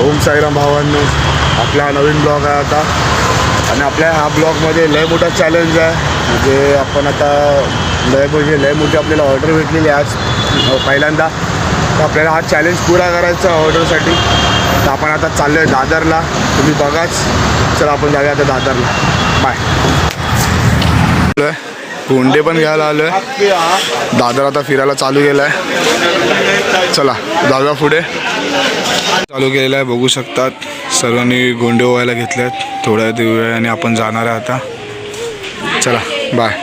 ओम साईराम भावांनो, आपला नवीन ब्लॉग आहे आता. आणि आपल्या ह्या ब्लॉगमध्ये लय मोठा चॅलेंज आहे. म्हणजे आपण आता लय मोठी आपल्याला ऑर्डर भेटलेली आहे आज पहिल्यांदा. तर आपल्याला हा चॅलेंज पुरा करायचा ऑर्डरसाठी. तर आपण आता चाललो आहे दादरला. तुम्ही बघाच. चला आपण जाऊया आता दादरला. बाय. गोंडे पण घ्यायला आलो आहे. दादर आता फिरायला चालू केलं आहे. चला जाऊया पुढे. चालू केलेलं आहे, बघू शकतात. सर्वांनी गोंडे व्हायला घेतल्यात. थोड्या वेळाने आपण जाणार आहे आता. चला बाय.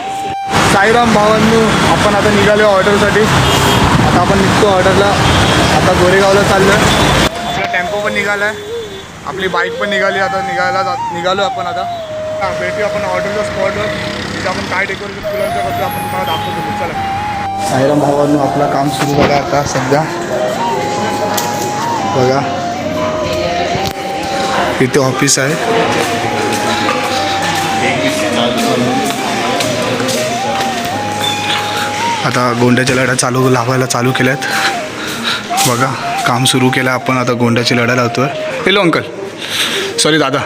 साईराम भावांनो, आपण आता निघालो ऑर्डरसाठी. आता आपण निघतो ऑर्डरला. आता गोरेगावला चाललो आहे. आपला टेम्पो पण निघाला आहे. आपली बाईक पण निघाली. आता निघालो आपण आता. भेटू आपण ऑर्डरच्या स्पॉटवर. तिथे आपण काय डेकोरेशन फुलांचं करतो आपण तुम्हाला दाखवतो. चला. साईराम भावांनो, आपलं काम सुरू बघा आता सध्या. बघा इथे ऑफिस आहे. आता गोंड्याच्या लढ्या लावायला चालू केल्यात. बघा काम सुरू केलं आपण. आता गोंड्याची लढा लावतोय. हॅलो अंकल, सॉरी दादा.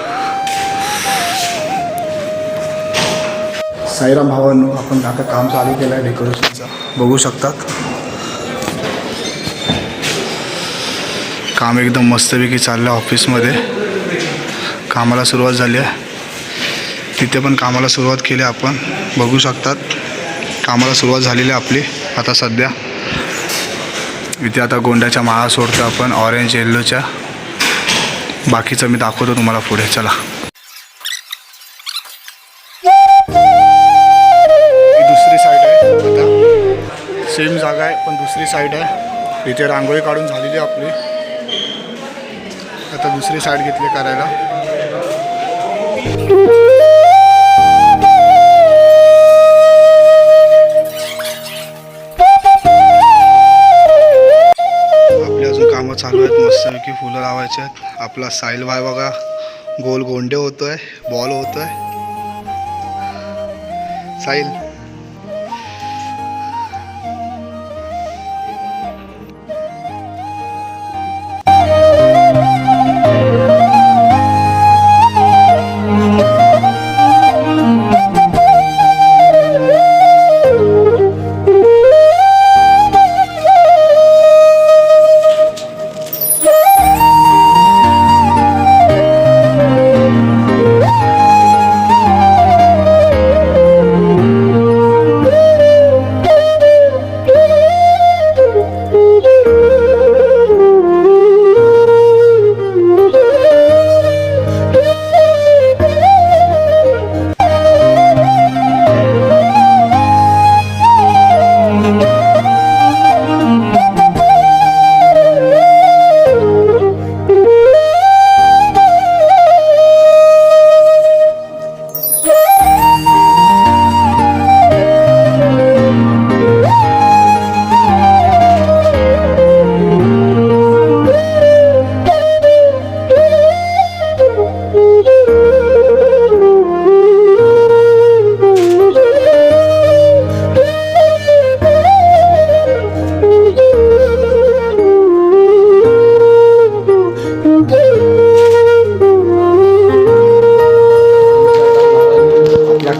साईराम भावांनो, आपण आता काम चालू केलं आहे डेकोरेशनचं. बघू शकतात. काम एकदम मस्तपैकी चाललं आहे. ऑफिसमध्ये कामाला सुरुवात झाली आहे. तिथे पण कामाला सुरुवात केली आपण. बघू शकतात कामाला सुरुवात झालेली आहे आपली आता सध्या. इथे आता गोंड्याच्या माळा सोडतो आपण, ऑरेंज येल्लोच्या. बाकीचं मी दाखवतो तुम्हाला पुढे. चला. ही दुसरी साईड आहे. आता सेम जागा आहे पण दुसरी साईड आहे. इथे रांगोळी काढून झालेली आहे आपली. आता दुसरी साईड घेतली करायला. आपली अजून कामं चालू आहेत. मस्तपैकी फुलं लावायची आहेत. आपला साहिल भाई बघा गोल गोंडे होतोय, बॉल होतोय. साहिल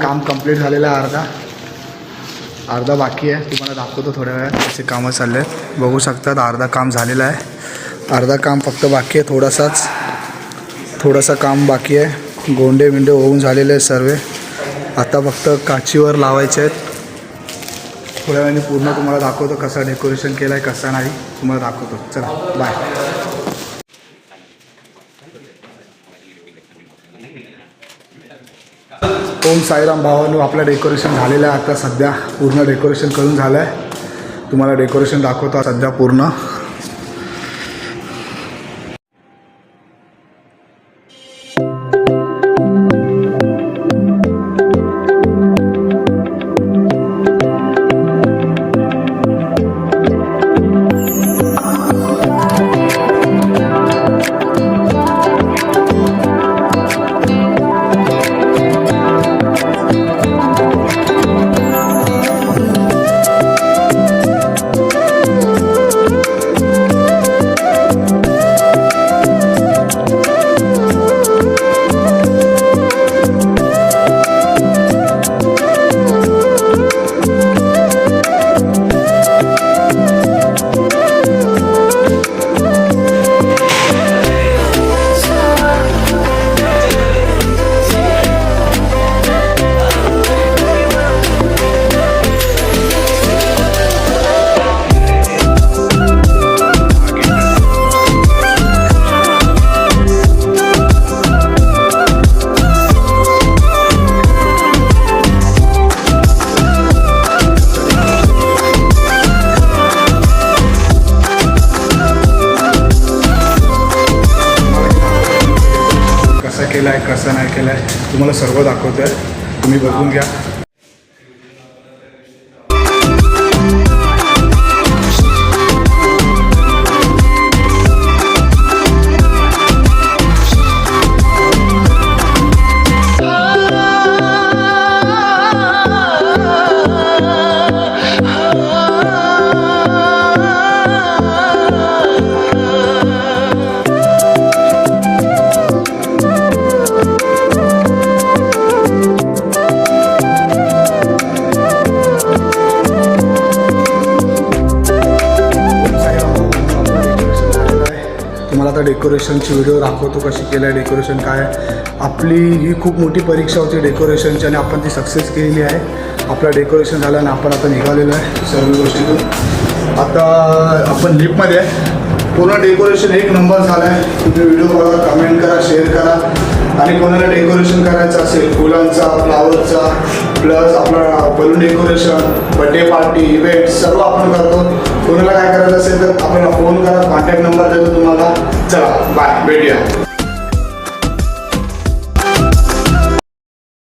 काम कंप्लीट झालेलं आहे. अर्धा बाकी आहे. तुम्हाला दाखवतो थोड्या वेळात कसे कामं चालले आहेत. बघू शकतात अर्धा काम झालेलं आहे. अर्धा काम फक्त बाकी आहे. थोडंसं काम बाकी आहे. गोंडे बिंडे होऊन झालेले आहेत सर्व. आता फक्त काचीवर लावायचे आहेत. थोड्या वेळाने पूर्ण तुम्हाला दाखवतो कसं डेकोरेशन केलं आहे कसं नाही तुम्हाला दाखवतो. चला बाय. ओम साईराम भावांनो, आपलं डेकोरेशन झालेलं आहे आता सध्या. पूर्ण डेकोरेशन करून झालं आहे. तुम्हाला डेकोरेशन दाखवतो सध्या पूर्ण. केला आहे कसा नाही केला आहे तुम्हाला सर्व दाखवतो आहे, तुम्ही बघून घ्या. तुम्हाला आता डेकोरेशनची व्हिडिओ दाखवतो कशी केलं आहे डेकोरेशन काय आहे. आपली ही खूप मोठी परीक्षा होती डेकोरेशनची आणि आपण ती सक्सेस केलेली आहे. आपलं डेकोरेशन झालं आणि आपण आता निघालेलो आहे सर्व गोष्टीतून. आता आपण लिफ्टमध्ये आहे. पूर्ण डेकोरेशन एक नंबर झालं आहे. तुम्ही व्हिडिओ बघा, कमेंट करा, शेअर करा आणि कोणाला डेकोरेशन करायचं असेल फुलांचा फ्लावरचा प्लस आपला balloon decoration birthday party event सर्व आपण करतो. कोणाला काय करायचं असेल तर आपल्याला फोन करा, कॉन्टॅक्ट नंबर देतो तुम्हाला. चला बाय, भेटूया.